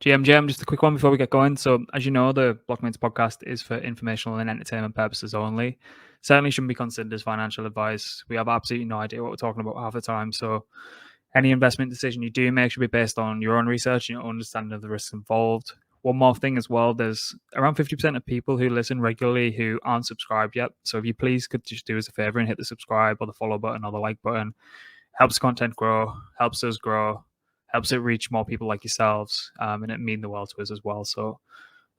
GM, just a quick one before we get going. So, as you know, the Blockmates podcast is for informational and entertainment purposes only. Certainly shouldn't be considered as financial advice. We have absolutely no idea what we're talking about half the time. So, any investment decision you do make should be based on your own research and your own understanding of the risks involved. One more thing as well, there's around 50% of people who listen regularly who aren't subscribed yet. So, if you please could just do us a favor and hit the subscribe or the follow button or the like button, helps content grow, helps us grow, helps it reach more people like yourselves, and it means the world to us as well. So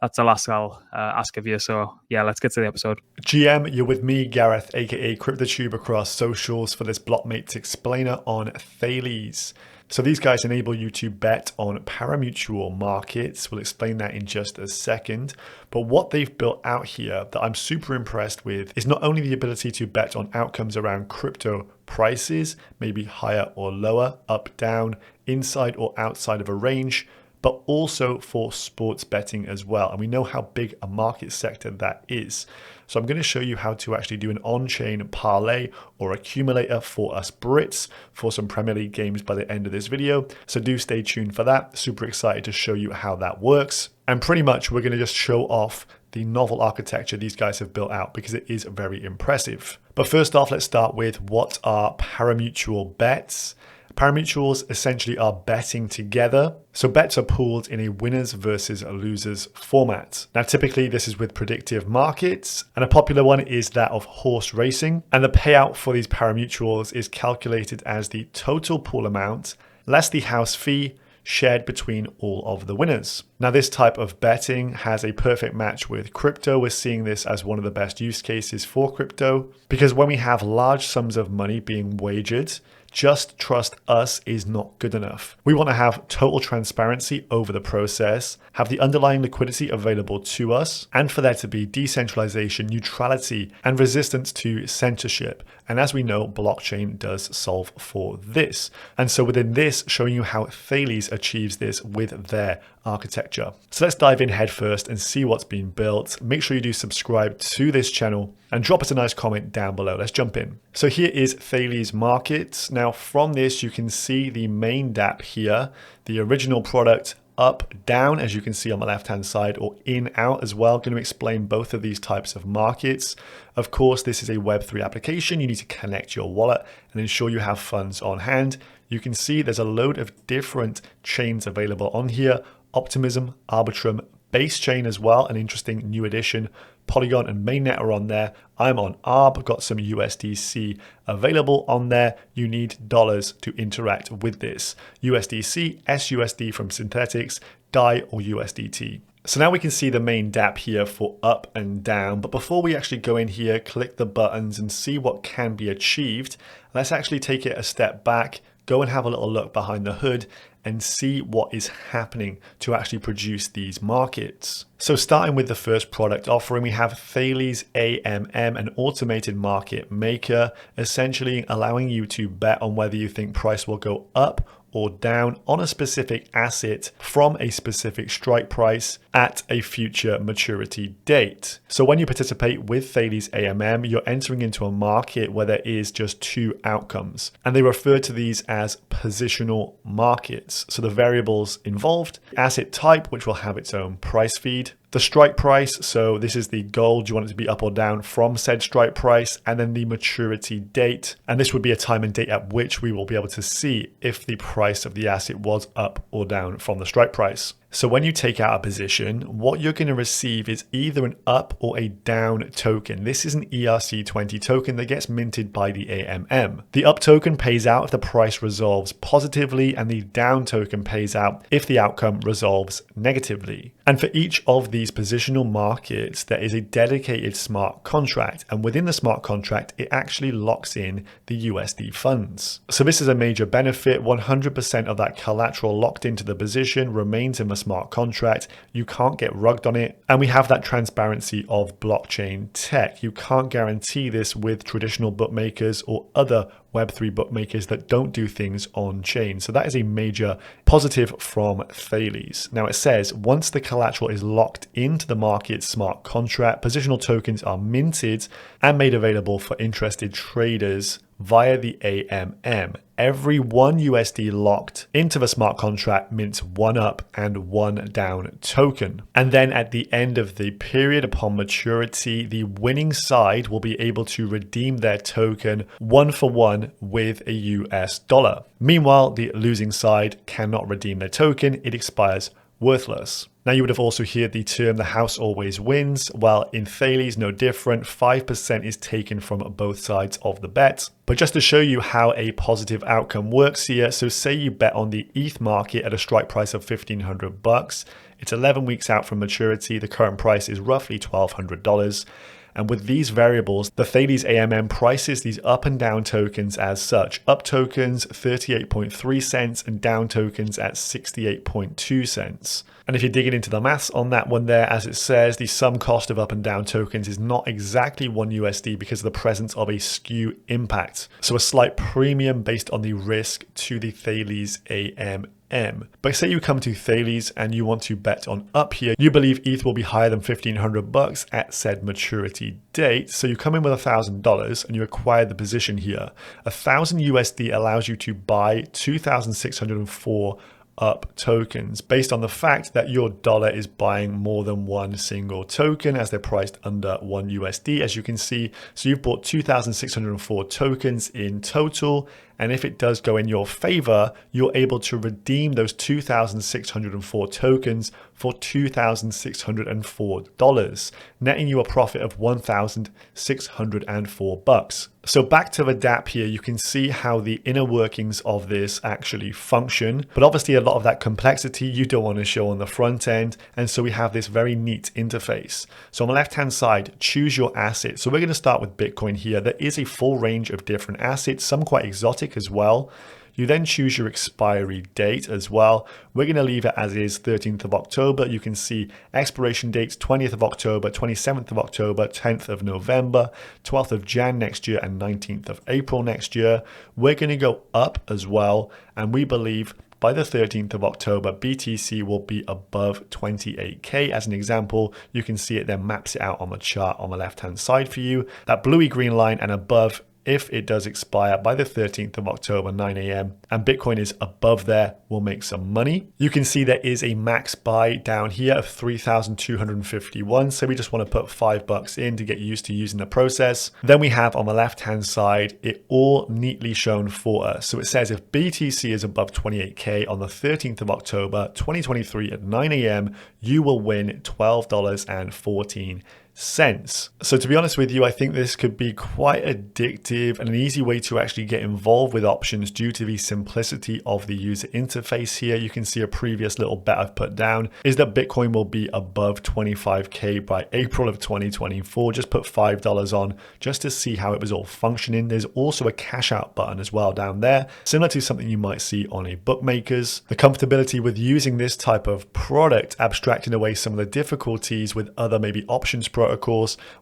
that's the last I'll ask of you. So yeah, let's get to the episode. GM, you're with me, Gareth, aka CryptoTube, across socials for this Blockmates explainer on Thales. So these guys enable you to bet on parimutuel markets. We'll explain that in just a second. But what they've built out here that I'm super impressed with is not only the ability to bet on outcomes around crypto prices, maybe higher or lower, up, down, inside or outside of a range, but also for sports betting as well. And we know how big a market sector that is. So I'm going to show you how to actually do an on-chain parlay or accumulator for us Brits for some Premier League games by the end of this video. So do stay tuned for that. Super excited to show you how that works. And pretty much we're going to just show off the novel architecture these guys have built out because it is very impressive. But first off, let's start with what are parimutuel bets. Parimutuels essentially are betting together. So bets are pooled in a winners versus losers format. Now, typically this is with predictive markets, and a popular one is that of horse racing. And the payout for these parimutuels is calculated as the total pool amount less the house fee shared between all of the winners. Now, this type of betting has a perfect match with crypto. We're seeing this as one of the best use cases for crypto because when we have large sums of money being wagered, just trust us is not good enough. We want to have total transparency over the process, have the underlying liquidity available to us, and for there to be decentralization, neutrality, and resistance to censorship. And as we know, blockchain does solve for this. And so within this, showing you how Thales achieves this with their architecture. So let's dive in head first and see what's been built. Make sure you do subscribe to this channel and drop us a nice comment down below. Let's jump in. So here is Thales Market. Now from this, you can see the main Dapp here, the original product, up, down, as you can see on the left-hand side, or in, out as well. Going to explain both of these types of markets. Of course, this is a Web3 application. You need to connect your wallet and ensure you have funds on hand. You can see there's a load of different chains available on here. Optimism, Arbitrum, base chain as well, an interesting new addition. Polygon and mainnet are on there. I'm on ARB, got some USDC available on there. You need dollars to interact with this. USDC, SUSD from Synthetics, DAI or USDT. So now we can see the main Dapp here for up and down. But before we actually go in here, click the buttons and see what can be achieved, let's actually take it a step back, go and have a little look behind the hood and see what is happening to actually produce these markets. So starting with the first product offering, we have Thales AMM, an automated market maker, essentially allowing you to bet on whether you think price will go up or down on a specific asset from a specific strike price at a future maturity date. So when you participate with Thales AMM, you're entering into a market where there is just two outcomes, and they refer to these as positional markets. So the variables involved, asset type, which will have its own price feed, the strike price, so this is the goal, do you want it to be up or down from said strike price, and then the maturity date, and this would be a time and date at which we will be able to see if the price of the asset was up or down from the strike price. So when you take out a position, what you're going to receive is either an up or a down token. This is an ERC20 token that gets minted by the AMM. The up token pays out if the price resolves positively, and the down token pays out if the outcome resolves negatively. And for each of these positional markets, there is a dedicated smart contract. And within the smart contract, it actually locks in the USD funds. So this is a major benefit. 100% of that collateral locked into the position remains in the smart contract. You can't get rugged on it. And we have that transparency of blockchain tech. You can't guarantee this with traditional bookmakers or other Web3 bookmakers that don't do things on chain. So that is a major positive from Thales. Now it says once the collateral is locked into the market smart contract, positional tokens are minted and made available for interested traders via the AMM. every 1 USD locked into the smart contract mints 1 up and 1 down token. And then at the end of the period upon maturity, the winning side will be able to redeem their token 1-for-1 with a US dollar. Meanwhile, the losing side cannot redeem their token. It expires worthless. Now you would have also heard the term the house always wins. Well, in Thales, no different. 5% is taken from both sides of the bet. But just to show you how a positive outcome works here, so say you bet on the ETH market at a strike price of $1,500. It's 11 weeks out from maturity. The current price is roughly $1,200. And with these variables, the Thales AMM prices these up and down tokens as such. Up tokens 38.3 cents and down tokens at 68.2 cents. And if you're digging into the maths on that one there, as it says, the sum cost of up and down tokens is not exactly 1 USD because of the presence of a skew impact. So a slight premium based on the risk to the Thales AMM. But say you come to Thales and you want to bet on up here, you believe ETH will be higher than $1,500 at said maturity date. So you come in with $1,000 and you acquire the position here. 1,000 USD allows you to buy 2,604 up tokens based on the fact that your dollar is buying more than one single token as they're priced under 1 USD, as you can see. So you've bought 2,604 tokens in total. And if it does go in your favor, you're able to redeem those 2,604 tokens for $2,604, netting you a profit of $1,604. So back to the Dapp here, you can see how the inner workings of this actually function. But obviously a lot of that complexity you don't want to show on the front end. And so we have this very neat interface. So on the left-hand side, choose your asset. So we're going to start with Bitcoin here. There is a full range of different assets, some quite exotic as well. You then choose your expiry date as well. We're going to leave it as is, 13th of October. You can see expiration dates 20th of October, 27th of October, 10th of November, 12th of Jan next year, and 19th of April next year. We're going to go up as well, and we believe by the 13th of October, BTC will be above 28K. As an example, you can see it then maps it out on the chart on the left-hand side for you. That bluey green line and above, if it does expire by the 13th of October, 9 a.m. and Bitcoin is above there, we'll make some money. You can see there is a max buy down here of 3,251. So we just want to put $5 in to get used to using the process. Then we have on the left-hand side, it all neatly shown for us. So it says if BTC is above 28K on the 13th of October, 2023 at 9 a.m., you will win $12.14. So to be honest with you, I think this could be quite addictive and an easy way to actually get involved with options due to the simplicity of the user interface here. You can see a previous little bet I've put down is that Bitcoin will be above 25K by April of 2024. Just put $5 on just to see how it was all functioning. There's also a cash out button as well down there, similar to something you might see on a bookmaker's. The comfortability with using this type of product, abstracting away some of the difficulties with other maybe options protocols,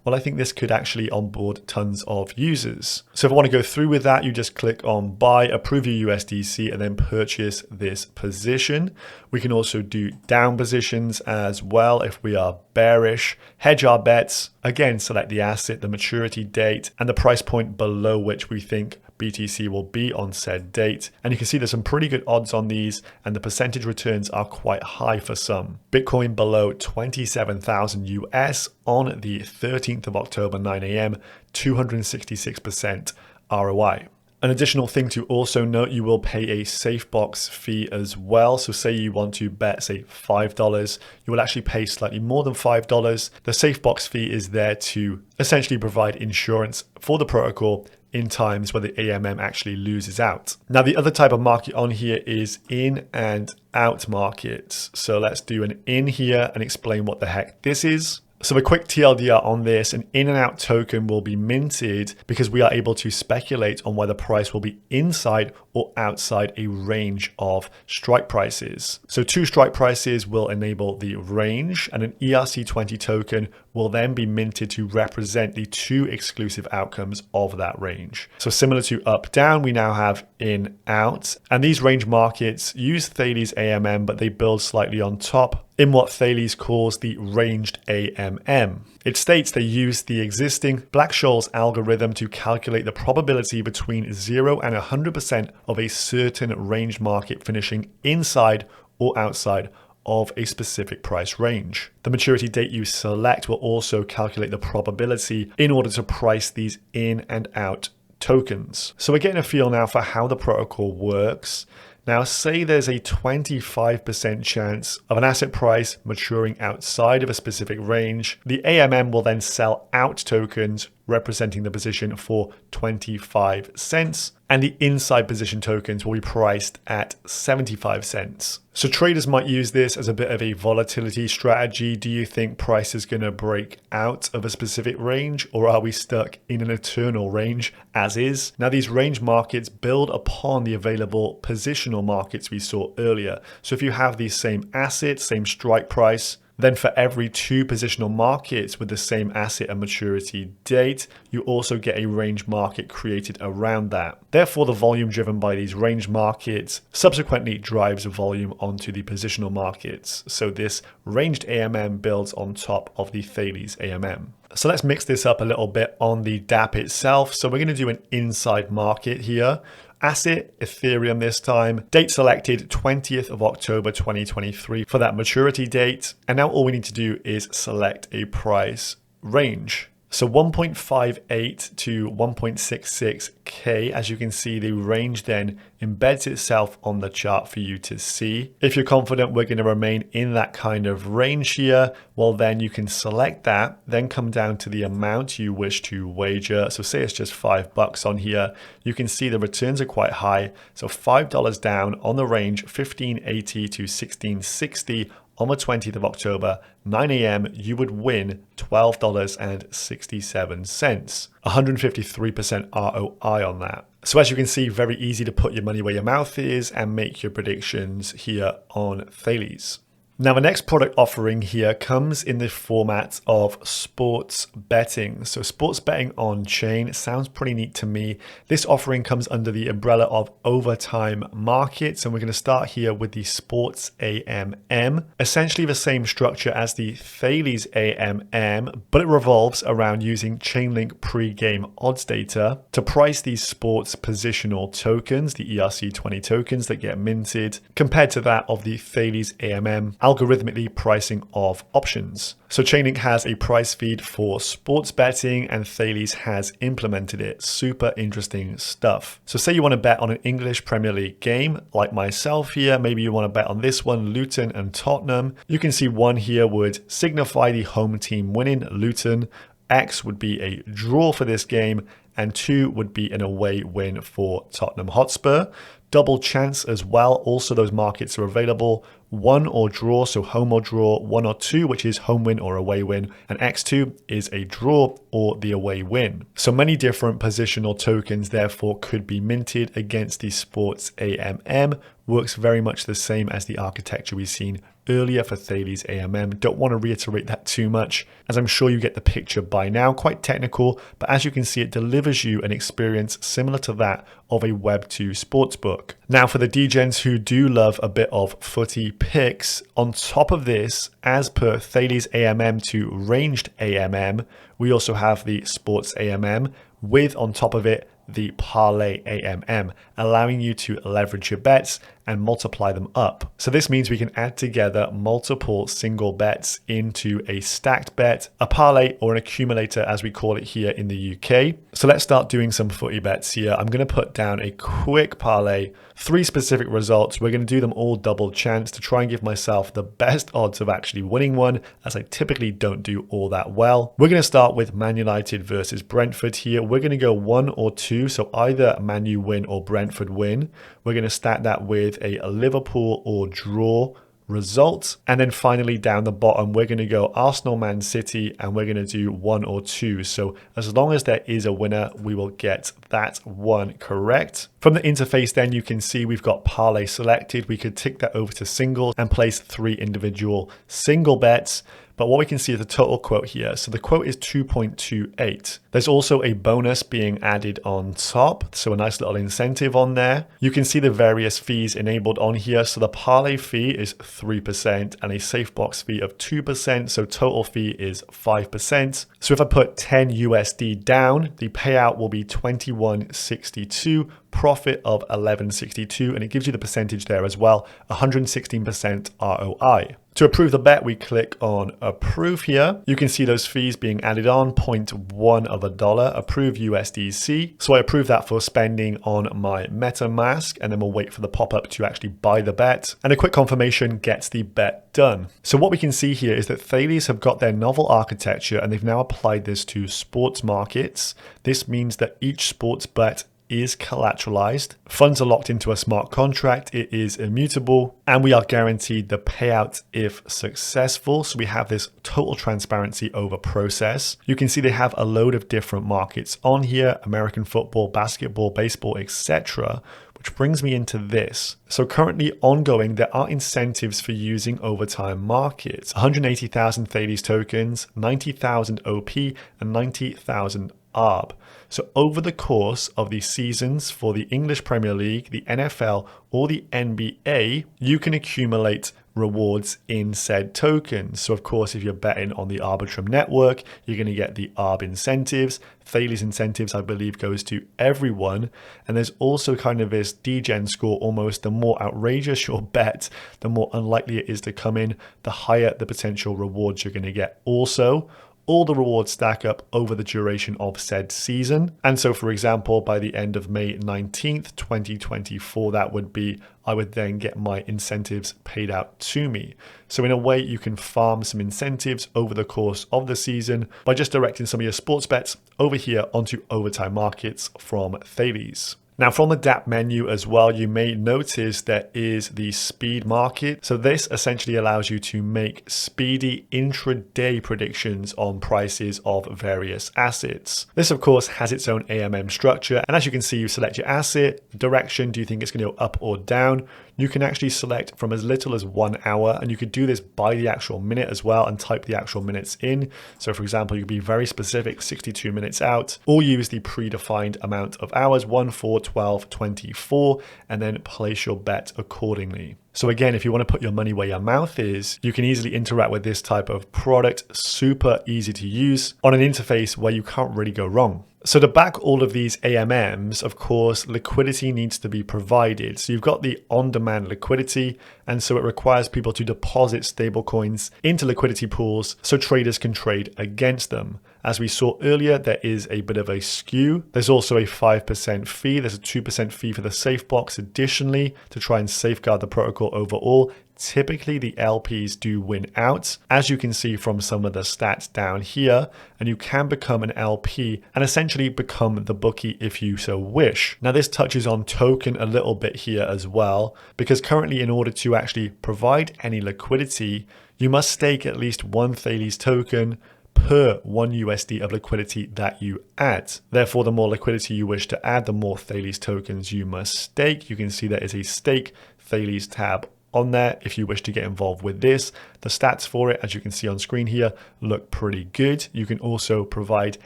well, I think this could actually onboard tons of users. So if I want to go through with that, you just click on buy, approve your USDC, and then purchase this position. We can also do down positions as well if we are bearish. Hedge our bets. Again, select the asset, the maturity date, and the price point below which we think BTC will be on said date. And you can see there's some pretty good odds on these, and the percentage returns are quite high for some. Bitcoin below 27,000 US on the 13th of October, 9 a.m., 266% ROI. An additional thing to also note, you will pay a SafeBox fee as well. So say you want to bet, say $5, you will actually pay slightly more than $5. The SafeBox fee is there to essentially provide insurance for the protocol in times where the AMM actually loses out. Now, the other type of market on here is in and out markets. So let's do an in here and explain what the heck this is. So a quick TLDR on this, an in and out token will be minted because we are able to speculate on whether price will be inside or outside a range of strike prices. So 2 strike prices will enable the range, and an ERC20 token will then be minted to represent the 2 exclusive outcomes of that range. So similar to up down, we now have in out, and these range markets use Thales AMM, but they build slightly on top in what Thales calls the ranged AMM. It states they use the existing Black-Scholes algorithm to calculate the probability between 0 and 100% of a certain range market finishing inside or outside of a specific price range. The maturity date you select will also calculate the probability in order to price these in and out tokens. So we're getting a feel now for how the protocol works. Now, say there's a 25% chance of an asset price maturing outside of a specific range. The AMM will then sell out tokens representing the position for 25 cents, and the inside position tokens will be priced at 75 cents. So traders might use this as a bit of a volatility strategy. Do you think price is going to break out of a specific range, or are we stuck in an eternal range as is? Now, these range markets build upon the available positional markets we saw earlier. So if you have the same asset, same strike price, then for every 2 positional markets with the same asset and maturity date, you also get a range market created around that. Therefore, the volume driven by these range markets subsequently drives volume onto the positional markets. So this ranged AMM builds on top of the Thales AMM. So let's mix this up a little bit on the Dapp itself. So we're going to do an inside market here. Asset, Ethereum this time. Date selected 20th of October 2023 for that maturity date. And now all we need to do is select a price range. So 1.58 to 1.66K, as you can see, the range then embeds itself on the chart for you to see. If you're confident we're going to remain in that kind of range here, well, then you can select that, then come down to the amount you wish to wager. So say it's just $5 on here. You can see the returns are quite high. So $5 down on the range, 1580 to 1660. On the 20th of October, 9 a.m., you would win $12.67. 153% ROI on that. So as you can see, very easy to put your money where your mouth is and make your predictions here on Thales. Now, the next product offering here comes in the format of sports betting. So sports betting on chain sounds pretty neat to me. This offering comes under the umbrella of overtime markets. And we're going to start here with the sports AMM, essentially the same structure as the Thales AMM, but it revolves around using Chainlink pre-game odds data to price these sports positional tokens, the ERC20 tokens that get minted, compared to that of the Thales AMM, algorithmically pricing of options. So Chainlink has a price feed for sports betting and Thales has implemented it. Super interesting stuff. So say you want to bet on an English Premier League game like myself here. Maybe you want to bet on this one, Luton and Tottenham. You can see one here would signify the home team winning, Luton. X would be a draw for this game and 2 would be an away win for Tottenham Hotspur. Double chance as well. Also, those markets are available. 1 or draw, so home or draw. 1 or 2, which is home win or away win. And X2 is a draw or the away win. So many different positional tokens therefore could be minted against the sports AMM. Works very much the same as the architecture we've seen earlier for Thales AMM. Don't want to reiterate that too much, as I'm sure you get the picture by now. Quite technical, but as you can see, it delivers you an experience similar to that of a Web2 sportsbook. Now, for the degens who do love a bit of footy picks, on top of this, as per Thales AMM to ranged AMM, we also have the sports AMM with, on top of it, the Parlay AMM, allowing you to leverage your bets and multiply them up. So this means we can add together multiple single bets into a stacked bet, a parlay, or an accumulator as we call it here in the UK. So let's start doing some footy bets here. I'm going to put down a quick parlay, 3 specific results. We're going to do them all double chance to try and give myself the best odds of actually winning one, as I typically don't do all that well. We're going to start with Man United versus Brentford here. We're going to go 1 or 2, so either Man U win or Brentford win. We're going to stack that with a Liverpool or draw result. And then finally down the bottom, we're going to go Arsenal Man City and we're going to do 1 or 2. So as long as there is a winner, we will get that one correct. From the interface then you can see we've got parlay selected. We could tick that over to singles and place 3 individual single bets. But what we can see is the total quote here. So the quote is 2.28. There's also a bonus being added on top. So a nice little incentive on there. You can see the various fees enabled on here. So the parlay fee is 3% and a safe box fee of 2%. So total fee is 5%. So if I put 10 USD down, the payout will be 21.62, profit of 11.62, and it gives you the percentage there as well, 116% ROI. To approve the bet, we click on approve here. You can see those fees being added on, $0.1, approve USDC. So I approve that for spending on my MetaMask, and then we'll wait for the pop-up to actually buy the bet. And a quick confirmation gets the bet done. So what we can see here is that Thales have got their novel architecture and they've now applied this to sports markets. This means that each sports bet is collateralized. Funds are locked into a smart contract. It is immutable, and we are guaranteed the payout if successful. So we have this total transparency over process. You can see they have a load of different markets on here: American football, basketball, baseball, etc. Which brings me into this. So currently ongoing, there are incentives for using overtime markets: 180,000 Thales tokens, 90,000 OP, and 90,000 ARB. So over the course of the seasons for the English Premier League, the NFL, or the NBA, you can accumulate rewards in said tokens. So of course, if you're betting on the Arbitrum network, you're going to get the ARB incentives. Thales incentives, I believe, goes to everyone. And there's also kind of this degen score almost. The more outrageous your bet, the more unlikely it is to come in, the higher the potential rewards you're going to get. Also, all the rewards stack up over the duration of said season. And so, for example, by the end of May 19th, 2024, that would be, I would then get my incentives paid out to me. So in a way, you can farm some incentives over the course of the season by just directing some of your sports bets over here onto overtime markets from Thales. Now from the Dapp menu as well, you may notice there is the speed market. So this essentially allows you to make speedy intraday predictions on prices of various assets. This of course has its own AMM structure. And as you can see, you select your asset, direction, do you think it's going to go up or down? You can actually select from as little as 1 hour, and you could do this by the actual minute as well and type the actual minutes in. So for example, you could be very specific, 62 minutes out, or use the predefined amount of hours, 1, 4, 12, 24, and then place your bet accordingly. So again, if you want to put your money where your mouth is, you can easily interact with this type of product, super easy to use on an interface where you can't really go wrong. So to back all of these AMMs, of course, liquidity needs to be provided. So you've got the on-demand liquidity, and so it requires people to deposit stablecoins into liquidity pools so traders can trade against them. As we saw earlier, there is a bit of a skew. There's also a 5% fee. There's a 2% fee for the safe box additionally to try and safeguard the protocol overall. Typically, the LPs do win out, as you can see from some of the stats down here, and you can become an LP and essentially become the bookie if you so wish. Now, this touches on token a little bit here as well, because currently in order to actually provide any liquidity, you must stake at least one Thales token per 1 USD of liquidity that you add. Therefore, the more liquidity you wish to add, the more Thales tokens you must stake. You can see there is a stake Thales tab on there if you wish to get involved with this. The stats for it, as you can see on screen here, look pretty good. You can also provide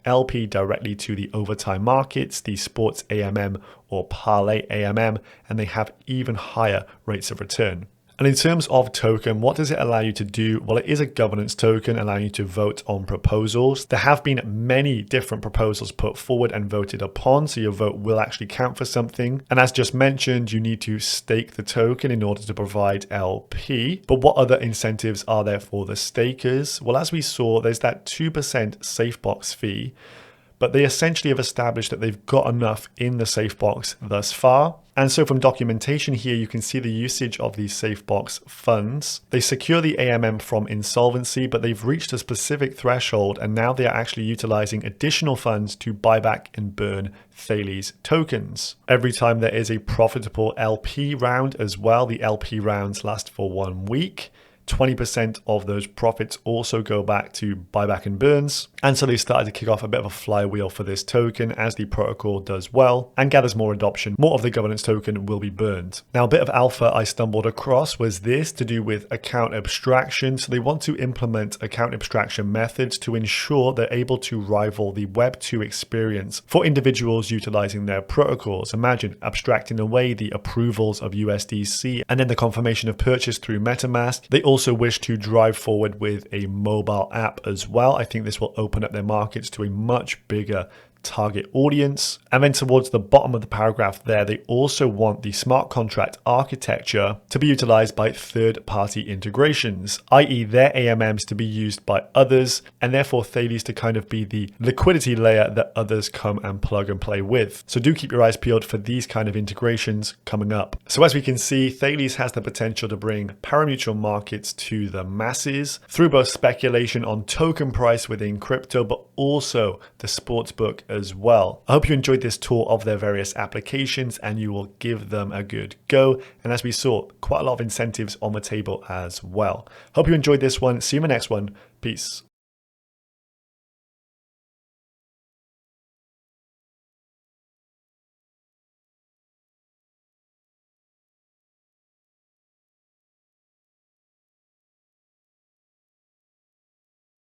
LP directly to the overtime markets, the sports AMM or parlay AMM, and they have even higher rates of return. And in terms of token, what does it allow you to do? Well, it is a governance token allowing you to vote on proposals. There have been many different proposals put forward and voted upon, so your vote will actually count for something. And as just mentioned, you need to stake the token in order to provide LP. But what other incentives are there for the stakers? Well, as we saw, there's that 2% safe box fee, but they essentially have established that they've got enough in the safe box thus far. And so from documentation here, you can see the usage of these safe box funds. They secure the AMM from insolvency, but they've reached a specific threshold, and now they are actually utilizing additional funds to buy back and burn Thales tokens. Every time there is a profitable LP round as well, the LP rounds last for 1 week. 20% of those profits also go back to buyback and burns. And so they started to kick off a bit of a flywheel for this token. As the protocol does well and gathers more adoption, more of the governance token will be burned. Now, a bit of alpha I stumbled across was this to do with account abstraction. So they want to implement account abstraction methods to ensure they're able to rival the Web 2 experience for individuals utilizing their protocols. Imagine abstracting away the approvals of USDC and then the confirmation of purchase through MetaMask. They also wish to drive forward with a mobile app as well. I think this will open up their markets to a much bigger target audience. And then towards the bottom of the paragraph there, they also want the smart contract architecture to be utilized by third-party integrations, i.e. their AMMs to be used by others, and therefore Thales to kind of be the liquidity layer that others come and plug and play with. So do keep your eyes peeled for these kind of integrations coming up. So as we can see, Thales has the potential to bring parimutuel markets to the masses through both speculation on token price within crypto, but also the sportsbook as well. I hope you enjoyed this tour of their various applications and you will give them a good go. And as we saw, quite a lot of incentives on the table as well. Hope you enjoyed this one. See you in the next one. Peace.